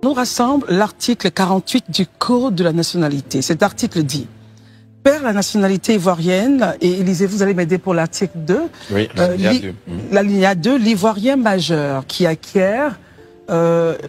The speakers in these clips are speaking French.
Nous rassemble l'article 48 du Code de la nationalité. Cet article dit: perd la nationalité ivoirienne, et Élisée, vous allez m'aider pour l'article 2. Oui, l'alinéa 2, l'ivoirien majeur qui acquiert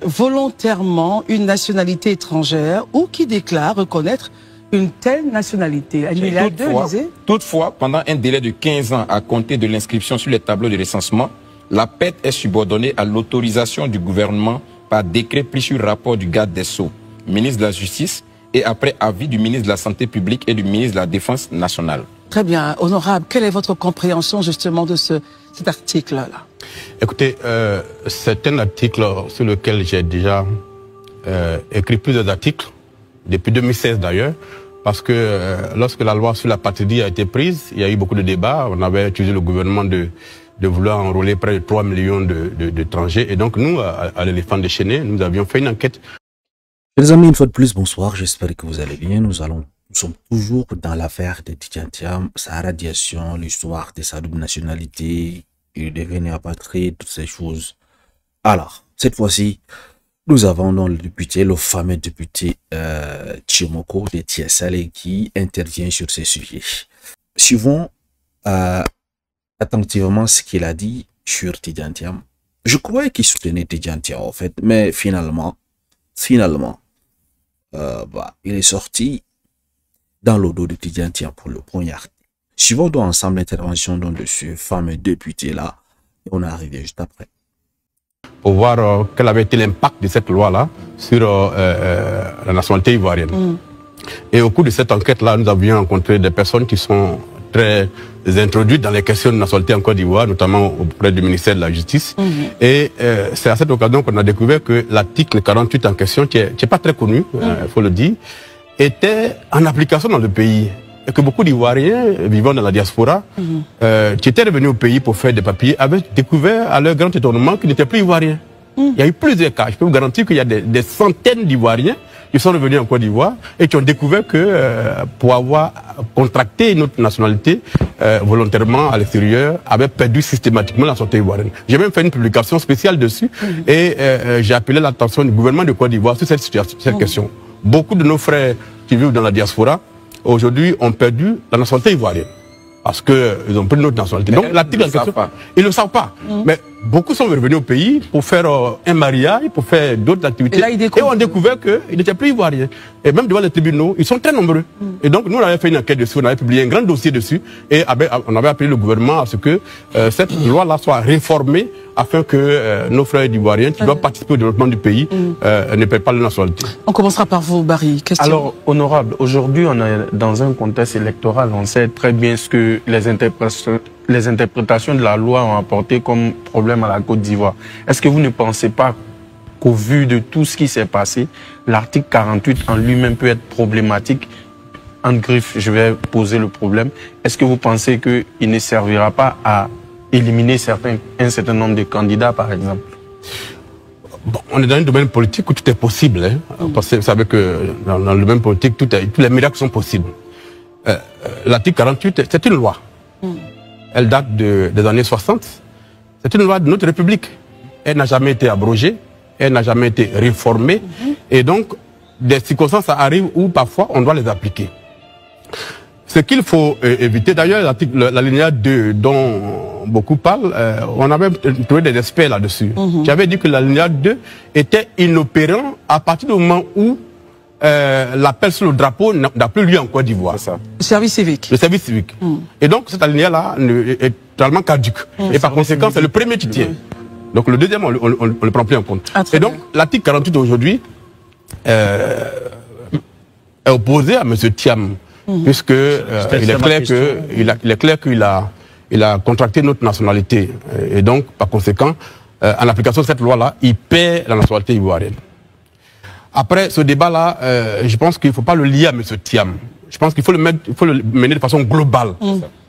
volontairement une nationalité étrangère ou qui déclare reconnaître une telle nationalité. Alinéa 2, Élisée. Toutefois, pendant un délai de 15 ans à compter de l'inscription sur les tableaux de recensement, la perte est subordonnée à l'autorisation du gouvernement par décret pris sur rapport du garde des Sceaux, ministre de la Justice, et après avis du ministre de la Santé publique et du ministre de la Défense nationale. Très bien. Honorable, quelle est votre compréhension justement de cet article-là? Écoutez, c'est un article sur lequel j'ai déjà écrit plusieurs articles, depuis 2016 d'ailleurs, parce que lorsque la loi sur la patrie a été prise, il y a eu beaucoup de débats. On avait accusé le gouvernement de vouloir enrôler près de 3 millions d'étrangers. Et donc nous, à l'éléphant déchaîné, nous avions fait une enquête. Les amis, une fois de plus, bonsoir, j'espère que vous allez bien. Nous sommes toujours dans l'affaire de Tidjane Thiam, sa radiation, l'histoire de sa double nationalité, il devenir apatride, toutes ces choses. Alors, cette fois-ci, nous avons donc le fameux député Tchimoko de TSL qui intervient sur ces sujets. Suivons attentivement ce qu'il a dit sur Tidjane Thiam. Je croyais qu'il soutenait Tidjane Thiam en fait, mais finalement, il est sorti dans le dos de Tidjane Thiam pour le poignarder. Suivons donc ensemble l'intervention de ce fameux député-là, et on est arrivé juste après. Pour voir quel avait été l'impact de cette loi-là sur la nationalité ivoirienne. Et au cours de cette enquête-là, nous avions rencontré des personnes qui sont très introduites dans les questions de nationalité en Côte d'Ivoire, notamment auprès du ministère de la Justice. Et c'est à cette occasion qu'on a découvert que l'article 48 en question, qui n'est pas très connu, il faut le dire, était en application dans le pays. Et que beaucoup d'Ivoiriens vivant dans la diaspora, qui étaient revenus au pays pour faire des papiers, avaient découvert à leur grand étonnement qu'ils n'étaient plus Ivoiriens. Il y a eu plusieurs cas. Je peux vous garantir qu'il y a des centaines d'Ivoiriens qui sont revenus en Côte d'Ivoire et qui ont découvert que pour avoir contracté une autre nationalité volontairement à l'extérieur, avaient perdu systématiquement la nationalité ivoirienne. J'ai même fait une publication spéciale dessus et j'ai appelé l'attention du gouvernement de Côte d'Ivoire sur cette question. Beaucoup de nos frères qui vivent dans la diaspora aujourd'hui ont perdu la nationalité ivoirienne parce qu'ils ont pris une autre nationalité. Donc l'article, ils ne le savent pas. Mais beaucoup sont revenus au pays pour faire un mariage, pour faire d'autres activités. Et on a découvert qu'ils n'étaient plus ivoiriens. Et même devant les tribunaux, ils sont très nombreux. Et donc nous, on avait fait une enquête dessus, on avait publié un grand dossier dessus. Et on avait appelé le gouvernement à ce que cette loi-là soit réformée afin que nos frères ivoiriens qui doivent participer au développement du pays ne perdent pas leur nationalité. On commencera par vous, Barry. Question. Alors, honorable, aujourd'hui, on est dans un contexte électoral. On sait très bien ce que les interprétations de la loi ont apporté comme problème à la Côte d'Ivoire. Est-ce que vous ne pensez pas qu'au vu de tout ce qui s'est passé, l'article 48 en lui-même peut être problématique? En griffe, je vais poser le problème. Est-ce que vous pensez qu'il ne servira pas à éliminer un certain nombre de candidats, par exemple? Bon, on est dans un domaine politique où tout est possible. Parce que vous savez que dans le domaine politique, tous les miracles sont possibles. L'article 48, c'est une loi. Elle date des années 60. C'est une loi de notre République. Elle n'a jamais été abrogée. Elle n'a jamais été réformée. Et donc, des circonstances arrivent où parfois on doit les appliquer. Ce qu'il faut éviter, d'ailleurs, l'alinéa 2 dont beaucoup parlent, on avait trouvé des experts là-dessus, qui avaient dit que l'alinéa 2 était inopérant à partir du moment où l'appel sur le drapeau n'a plus lieu en Côte d'Ivoire. Le service civique. Le service civique. Et donc, cette alinéa-là est totalement caduque. Et par conséquent, c'est le premier qui tient. Donc, le deuxième, on ne le prend plus en compte. Et donc, l'article 48 aujourd'hui est opposé à M. Thiam. Puisque il est clair qu'il a contracté notre nationalité. Et donc, par conséquent, en application de cette loi-là, il perd la nationalité ivoirienne. Après ce débat-là, je pense qu'il ne faut pas le lier à M. Thiam. Je pense qu'il faut le mener de façon globale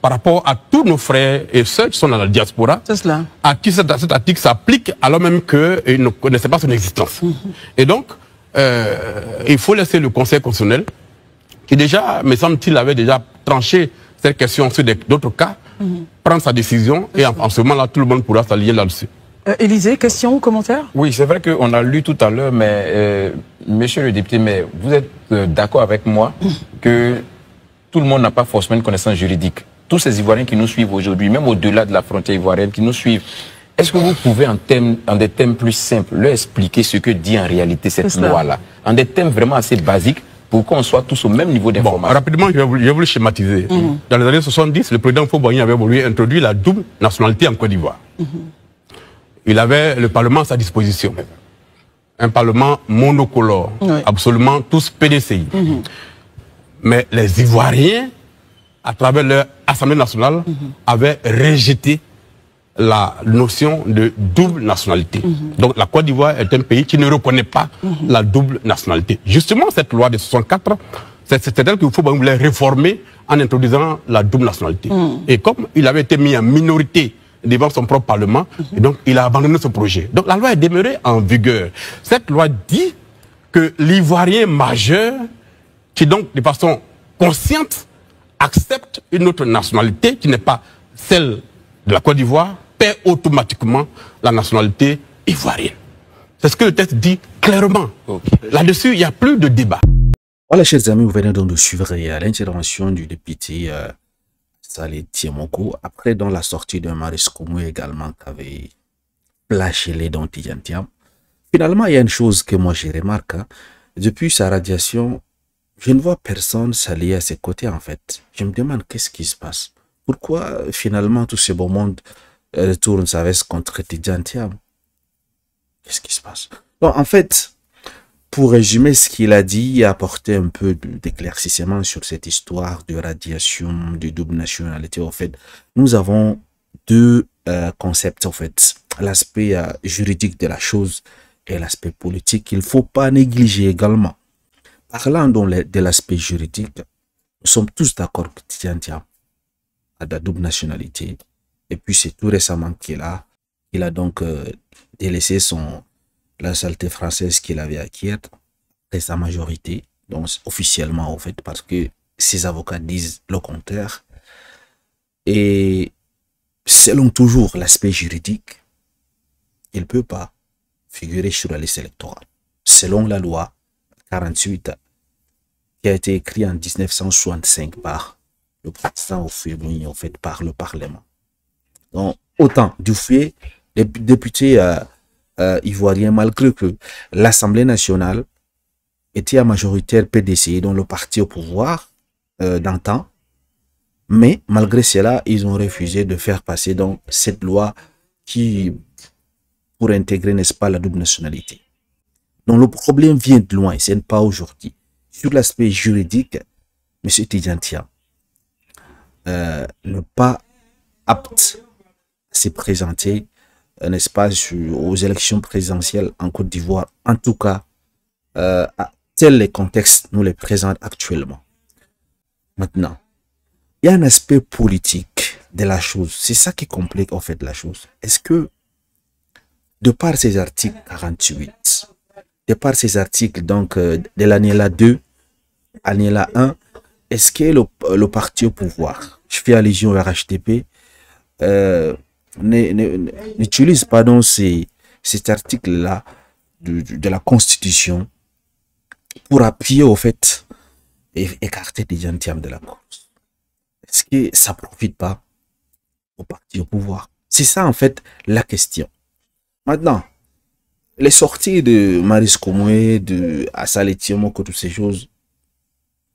par rapport à tous nos frères et sœurs qui sont dans la diaspora, à qui cet article s'applique alors même qu'ils ne connaissaient pas son existence. Et donc, il faut laisser le Conseil constitutionnel qui déjà, me semble-t-il, avait déjà tranché cette question sur d'autres cas, prendre sa décision et en ce moment-là, tout le monde pourra s'allier là-dessus. Élysée, question ou commentaire? Oui, c'est vrai qu'on a lu tout à l'heure, mais monsieur le député, mais vous êtes d'accord avec moi que tout le monde n'a pas forcément une connaissance juridique. Tous ces Ivoiriens qui nous suivent aujourd'hui, même au-delà de la frontière ivoirienne, qui nous suivent, est-ce que vous pouvez, en des thèmes plus simples, leur expliquer ce que dit en réalité cette loi-là? En des thèmes vraiment assez basiques, pour qu'on soit tous au même niveau d'information. Bon, rapidement, je vais vous le schématiser. Dans les années 70, le président Faure-Boigny avait voulu introduire la double nationalité en Côte d'Ivoire. Il avait le Parlement à sa disposition. Un Parlement monocolore, absolument tous PDCI. Mais les Ivoiriens, à travers leur Assemblée nationale, avaient rejeté la notion de double nationalité. Donc la Côte d'Ivoire est un pays qui ne reconnaît pas la double nationalité. Justement, cette loi de 64, c'est elle qu'il faut voulait réformer en introduisant la double nationalité. Et comme il avait été mis en minorité devant son propre Parlement, et donc il a abandonné ce projet. Donc la loi est demeurée en vigueur. Cette loi dit que l'Ivoirien majeur, qui donc de façon consciente accepte une autre nationalité qui n'est pas celle de la Côte d'Ivoire, perd automatiquement la nationalité ivoirienne. C'est ce que le texte dit clairement. Là-dessus, il n'y a plus de débat. Voilà, chers amis, vous venez donc de suivre l'intervention du député Saleh Tiemoko, après dans la sortie de Maurice Koumou également, qui avait flashé dans Tidjane Thiam. Finalement, il y a une chose que moi j'ai remarqué, depuis sa radiation, je ne vois personne s'allier à ses côtés en fait. Je me demande qu'est-ce qui se passe. Pourquoi finalement tout ce beau monde retourne sa veste contre Tidjane Thiam? Qu'est-ce qui se passe? Donc en fait, pour résumer ce qu'il a dit et apporter un peu d'éclaircissement sur cette histoire de radiation, de double nationalité, en fait, nous avons deux concepts en fait. L'aspect juridique de la chose et l'aspect politique qu'il ne faut pas négliger également. Parlant donc de l'aspect juridique, nous sommes tous d'accord que Tidjane Thiam a de la double nationalité. Et puis c'est tout récemment qu'il a donc délaissé la nationalité française qu'il avait acquise et sa majorité, donc officiellement en fait, parce que ses avocats disent le contraire. Et selon toujours l'aspect juridique, il ne peut pas figurer sur la liste électorale. Selon la loi 48 qui a été écrite en 1965 par le président Houphouët-Boigny, en fait, par le Parlement. Donc, autant du fait, les députés ivoiriens, malgré que l'Assemblée nationale était à majoritaire PDC, dont le parti au pouvoir d'antan, mais malgré cela, ils ont refusé de faire passer donc cette loi qui pour intégrer, n'est-ce pas, la double nationalité. Donc le problème vient de loin, ce n'est pas aujourd'hui. Sur l'aspect juridique, M. Tidjane Thiam n'est pas apte à se présenter, n'est-ce pas, aux élections présidentielles en Côte d'Ivoire. En tout cas, tels les contextes nous les présentent actuellement. Maintenant, il y a un aspect politique de la chose. C'est ça qui complique en fait la chose. Est-ce que, de par ces articles 48, de par ces articles donc de l'année 2, année 1, est-ce que le parti au pouvoir, je fais allusion au RHDP, n'utilise pas donc cet article-là de la Constitution pour appuyer au fait et écarter Tidjane Thiam de la course? Est-ce que ça ne profite pas au parti au pouvoir? C'est ça en fait la question. Maintenant, les sorties de Maurice Koumou, de Saleh Tiemoko, toutes ces choses,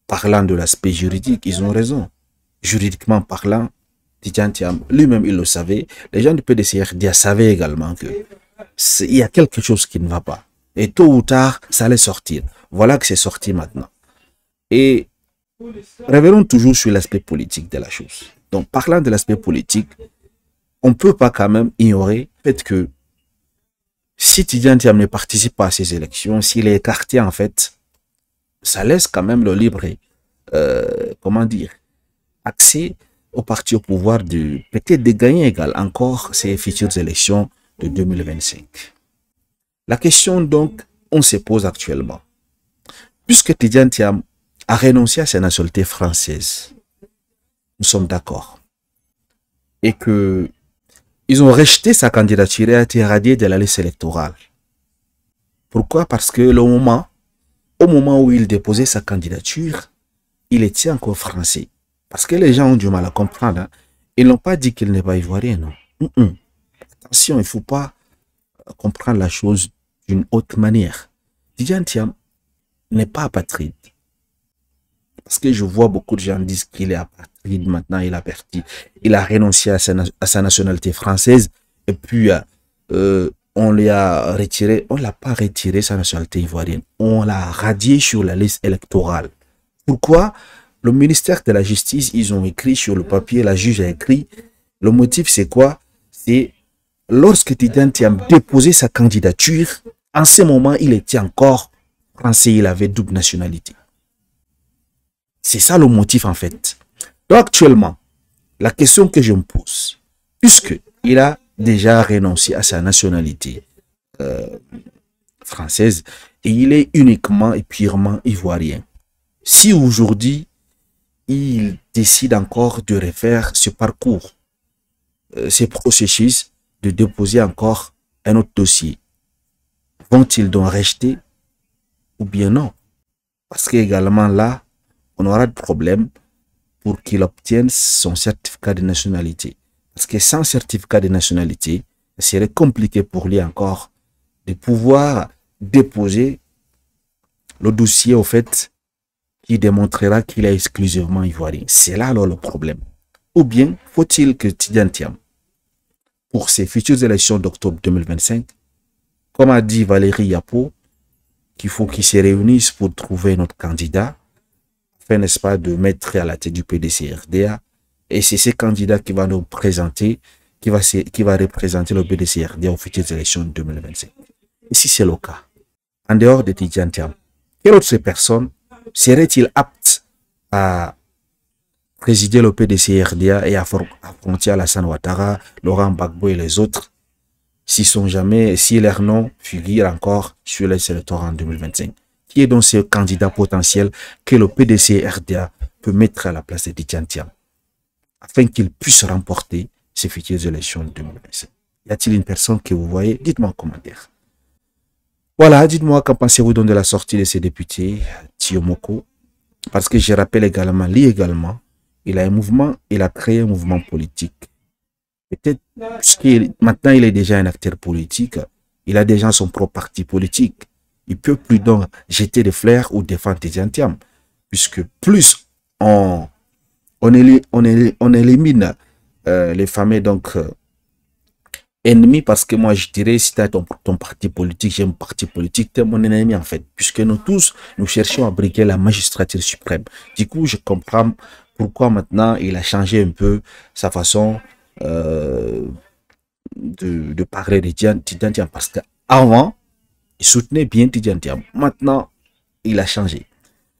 parlant de l'aspect juridique, ils ont raison. Juridiquement parlant, Tidjane Thiam, lui-même il le savait, les gens du PDCRDA savaient également qu'il y a quelque chose qui ne va pas. Et tôt ou tard, ça allait sortir. Voilà que c'est sorti maintenant. Et revenons toujours sur l'aspect politique de la chose. Donc, parlant de l'aspect politique, on ne peut pas quand même ignorer le fait que si Tidjane Thiam ne participe pas à ces élections, s'il est écarté en fait, ça laisse quand même le libre, comment dire, accès au parti au pouvoir de peut-être de gagner égal encore ces futures élections de 2025. La question donc, on se pose actuellement. Puisque Tidjane Thiam a renoncé à sa nationalité française, nous sommes d'accord. Et que ils ont rejeté sa candidature et a été radié de la liste électorale. Pourquoi? Parce que au moment où il déposait sa candidature, il était encore français. Parce que les gens ont du mal à comprendre. Hein. Ils n'ont pas dit qu'il n'est pas ivoirien, non. Attention, il ne faut pas comprendre la chose d'une autre manière. Tidjane Thiam n'est pas apatride. Parce que je vois beaucoup de gens dire qu'il est apatride. Maintenant, il a renoncé à sa nationalité française. Et puis, on lui a retiré, on ne l'a pas retiré sa nationalité ivoirienne. On l'a radié sur la liste électorale. Pourquoi? Le ministère de la Justice, ils ont écrit sur le papier, la juge a écrit. Le motif, c'est quoi? C'est lorsque Tidjane Thiam déposé sa candidature, en ce moment, il était encore français, il avait double nationalité. C'est ça le motif en fait. Donc actuellement, la question que je me pose, puisque il a déjà renoncé à sa nationalité française et il est uniquement et purement ivoirien, si aujourd'hui il décide encore de refaire ce parcours, ce processus de déposer encore un autre dossier, vont-ils donc rejeter ou bien non? Parce qu'également là, on aura de problème pour qu'il obtienne son certificat de nationalité. Parce que sans certificat de nationalité, il serait compliqué pour lui encore de pouvoir déposer le dossier au fait qui démontrera qu'il est exclusivement ivoirien. C'est là alors le problème. Ou bien faut-il que Tidjane Thiam, pour ses futures élections d'octobre 2025, comme a dit Valérie Yapo, qu'il faut qu'ils se réunissent pour trouver notre candidat, afin, n'est-ce pas, de mettre à la tête du PDC-RDA. Et c'est ce candidat qui va nous présenter, qui va représenter le PDC-RDA aux futures élections de 2025. Et si c'est le cas, en dehors de Tidjane Thiam, quelle autre personne serait-il apte à présider le PDC-RDA et à affronter Alassane Ouattara, Laurent Gbagbo et les autres, si leur nom figure encore sur les électeurs en 2025? Qui est donc ce candidat potentiel que le PDC-RDA peut mettre à la place de Tidjane Thiam afin qu'il puisse remporter ces futures élections de 2025? Y a-t-il une personne que vous voyez? Dites-moi en commentaire. Voilà, dites-moi qu'en pensez-vous donc de la sortie de ces députés, Thiomoko? Parce que je rappelle également, il a créé un mouvement politique. Peut-être, puisque maintenant il est déjà un acteur politique, il a déjà son propre parti politique. Il ne peut plus donc jeter des fleurs ou défendre Tidjane Thiam. Puisque plus on élimine les fameux ennemis, parce que moi je dirais, si tu as ton parti politique, j'ai un parti politique, tu es mon ennemi en fait. Puisque nous tous, nous cherchons à briguer la magistrature suprême. Du coup, je comprends pourquoi maintenant il a changé un peu sa façon de parler de Tidjane Thiam. Parce qu'avant, il soutenait bien Tidjane Thiam. Maintenant, il a changé.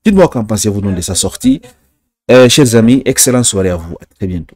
Dites-moi qu'en pensez-vous donc de sa sortie. Chers amis, excellente soirée à vous. À très bientôt.